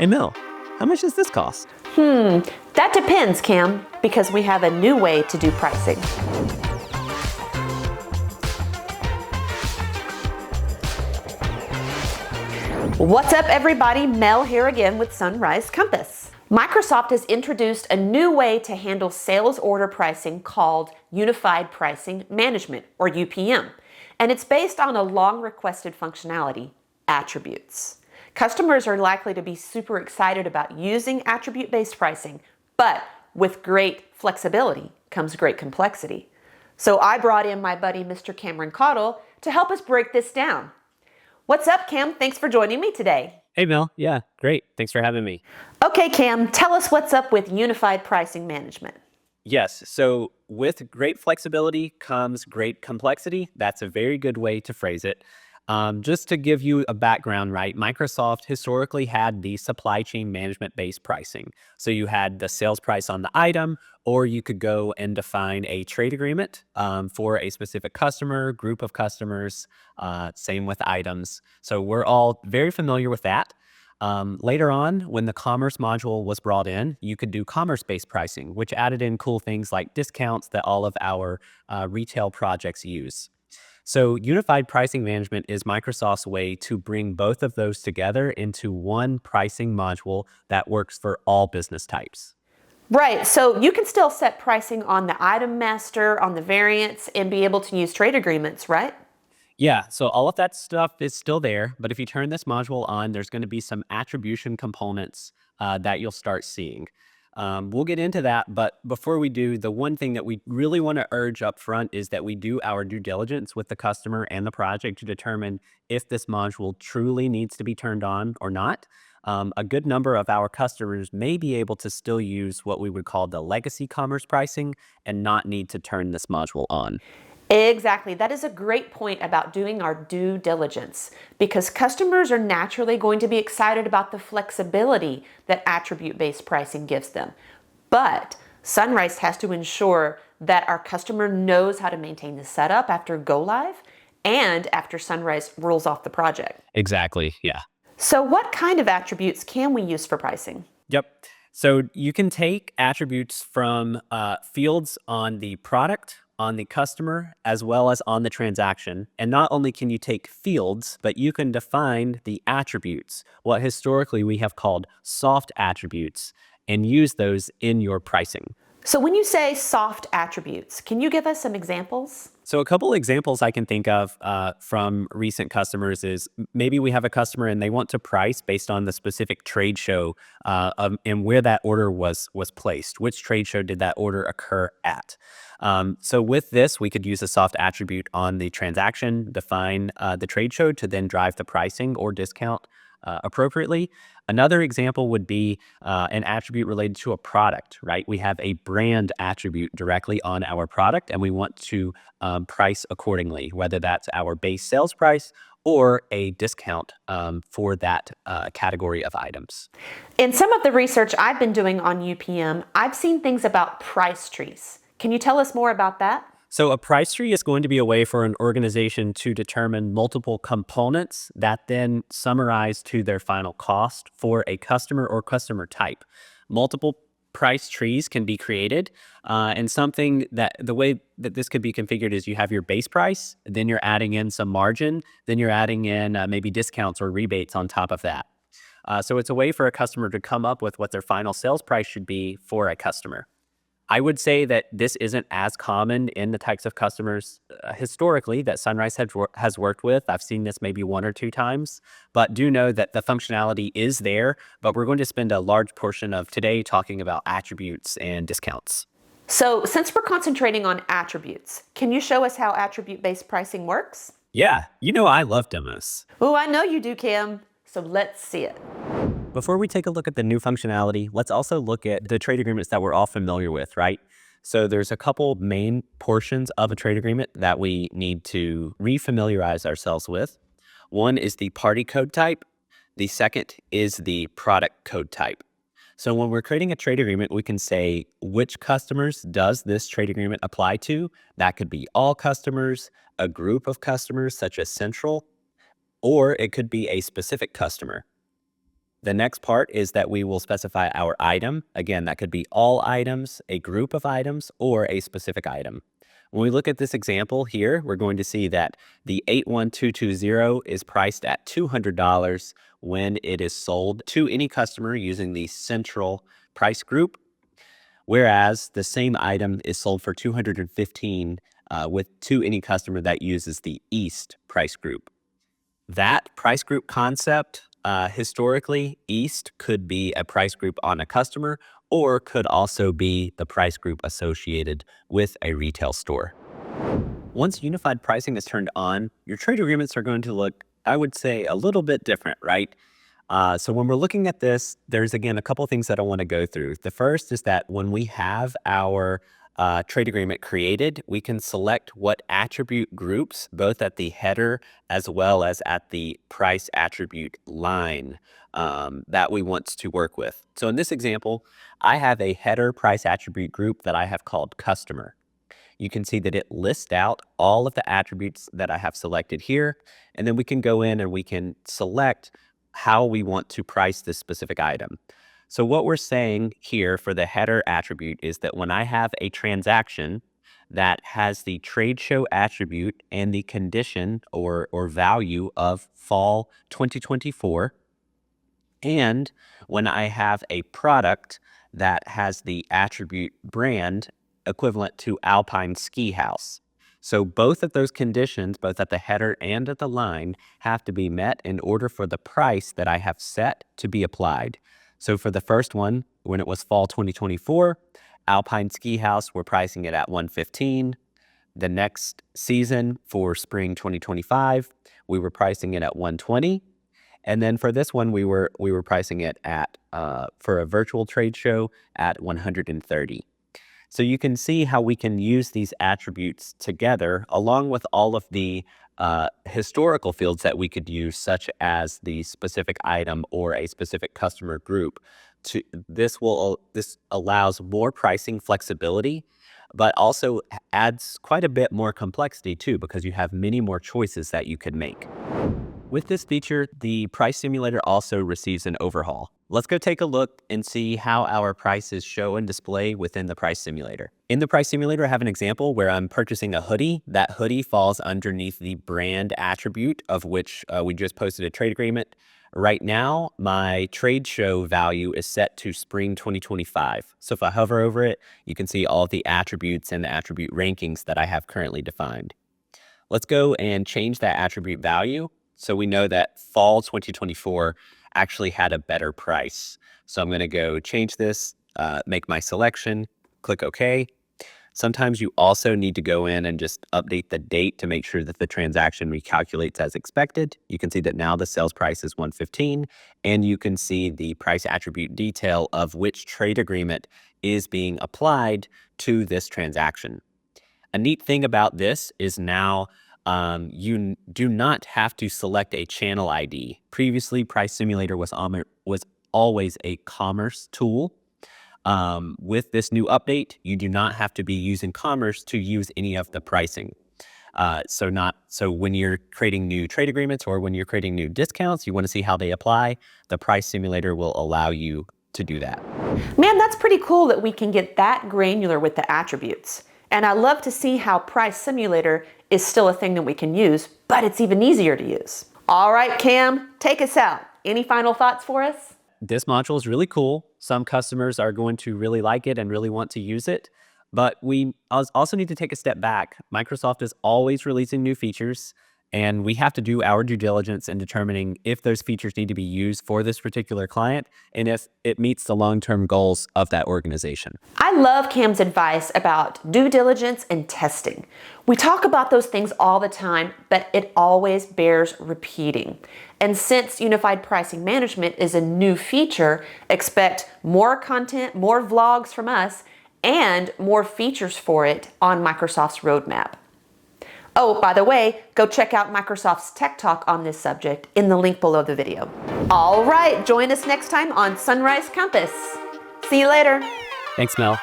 Hey Mel, how much does this cost? That depends, Cam, because we have a new way to do pricing. What's up, everybody? Mel here again with Sunrise Compass. Microsoft has introduced a new way to handle sales order pricing called Unified Pricing Management, or UPM, and it's based on a long requested functionality, attributes. Customers are likely to be super excited about using attribute-based pricing, but with great flexibility comes great complexity. So I brought in my buddy, Mr. Cameron Caudill, to help us break this down. What's up, Cam? Thanks for joining me today. Hey Mel, yeah, great. Thanks for having me. Okay, Cam, tell us what's up with Unified Pricing Management. Yes, so with great flexibility comes great complexity. That's a very good way to phrase it. Just to give you a background, right? Microsoft historically had the supply chain management based pricing. So you had the sales price on the item, or you could go and define a trade agreement for a specific customer, group of customers, same with items. So we're all very familiar with that. Later on, when the commerce module was brought in, you could do commerce-based pricing, which added in cool things like discounts that all of our retail projects use. So unified pricing management is Microsoft's way to bring both of those together into one pricing module that works for all business types. Right, so you can still set pricing on the item master, on the variants, and be able to use trade agreements, right? Yeah, so all of that stuff is still there, but if you turn this module on, there's going to be some attribution components that you'll start seeing. We'll get into that, but before we do, the one thing that we really want to urge up front is that we do our due diligence with the customer and the project to determine if this module truly needs to be turned on or not. A good number of our customers may be able to still use what we would call the legacy commerce pricing and not need to turn this module on. Exactly. That is a great point about doing our due diligence because customers are naturally going to be excited about the flexibility that attribute-based pricing gives them. But Sunrise has to ensure that our customer knows how to maintain the setup after go live and after Sunrise rolls off the project. Exactly, yeah. So what kind of attributes can we use for pricing? Yep. So you can take attributes from fields on the product, on the customer, as well as on the transaction. And not only can you take fields, but you can define the attributes, what historically we have called soft attributes, and use those in your pricing. So when you say soft attributes, can you give us some examples? So a couple examples I can think of from recent customers is maybe we have a customer and they want to price based on the specific trade show and where that order was placed. Which trade show did that order occur at? So with this, we could use a soft attribute on the transaction, define the trade show to then drive the pricing or discount appropriately. Another example would be an attribute related to a product, right? We have a brand attribute directly on our product and we want to price accordingly, whether that's our base sales price or a discount for that category of items. In some of the research I've been doing on UPM, I've seen things about price trees. Can you tell us more about that? So a price tree is going to be a way for an organization to determine multiple components that then summarize to their final cost for a customer or customer type. Multiple price trees can be created, and something that the way that this could be configured is you have your base price, then you're adding in some margin, then you're adding in maybe discounts or rebates on top of that. So it's a way for a customer to come up with what their final sales price should be for a customer. I would say that this isn't as common in the types of customers historically that Sunrise has worked with. I've seen this maybe one or two times, but do know that the functionality is there, but we're going to spend a large portion of today talking about attributes and discounts. So since we're concentrating on attributes, can you show us how attribute-based pricing works? Yeah, you know I love demos. Oh, I know you do, Cam. So let's see it. Before we take a look at the new functionality, let's also look at the trade agreements that we're all familiar with, right? So there's a couple main portions of a trade agreement that we need to refamiliarize ourselves with. One is the party code type. The second is the product code type. So when we're creating a trade agreement, we can say which customers does this trade agreement apply to. That could be all customers, a group of customers such as central, or it could be a specific customer. The next part is that we will specify our item. Again, that could be all items, a group of items, or a specific item. When we look at this example here, we're going to see that the 81220 is priced at $200 when it is sold to any customer using the central price group, whereas the same item is sold for $215 to any customer that uses the East price group. That price group concept, historically, East could be a price group on a customer or could also be the price group associated with a retail store. Once unified pricing is turned on, your trade agreements are going to look, I would say, a little bit different, right? So when we're looking at this, there's again a couple things that I want to go through. The first is that when we have our trade agreement created, we can select what attribute groups, both at the header as well as at the price attribute line, that we want to work with. So in this example, I have a header price attribute group that I have called customer. You can see that it lists out all of the attributes that I have selected here, and then we can go in and we can select how we want to price this specific item. So what we're saying here for the header attribute is that when I have a transaction that has the trade show attribute and the condition or value of fall 2024, and when I have a product that has the attribute brand equivalent to Alpine Ski House. So both of those conditions, both at the header and at the line, have to be met in order for the price that I have set to be applied. So for the first one, when it was fall 2024, Alpine Ski House, we're pricing it at $115. The next season for spring 2025, we were pricing it at $120. And then for this one, we were pricing it at for a virtual trade show at $130. So you can see how we can use these attributes together along with all of the historical fields that we could use, such as the specific item or a specific customer group. This allows more pricing flexibility, but also adds quite a bit more complexity too, because you have many more choices that you could make. With this feature, the price simulator also receives an overhaul. Let's go take a look and see how our prices show and display within the price simulator. In the price simulator, I have an example where I'm purchasing a hoodie. That hoodie falls underneath the brand attribute of which we just posted a trade agreement. Right now, my trade show value is set to spring 2025. So if I hover over it, you can see all of the attributes and the attribute rankings that I have currently defined. Let's go and change that attribute value. So we know that fall 2024 actually had a better price. So I'm going to go change this, make my selection, click OK. Sometimes you also need to go in and just update the date to make sure that the transaction recalculates as expected. You can see that now the sales price is $115, and you can see the price attribute detail of which trade agreement is being applied to this transaction. A neat thing about this is now you do not have to select a channel ID. Previously, Price Simulator was always a commerce tool. With this new update, you do not have to be using commerce to use any of the pricing. So when you're creating new trade agreements or when you're creating new discounts, you want to see how they apply, the Price Simulator will allow you to do that. Man, that's pretty cool that we can get that granular with the attributes. And I love to see how Price Simulator is still a thing that we can use, but it's even easier to use. All right, Cam, take us out. Any final thoughts for us? This module is really cool. Some customers are going to really like it and really want to use it, but we also need to take a step back. Microsoft is always releasing new features, and we have to do our due diligence in determining if those features need to be used for this particular client and if it meets the long-term goals of that organization. I love Cam's advice about due diligence and testing. We talk about those things all the time, but it always bears repeating. And since Unified Pricing Management is a new feature, expect more content, more vlogs from us, and more features for it on Microsoft's roadmap. Oh, by the way, go check out Microsoft's Tech Talk on this subject in the link below the video. All right, join us next time on Sunrise Compass. See you later. Thanks, Mel.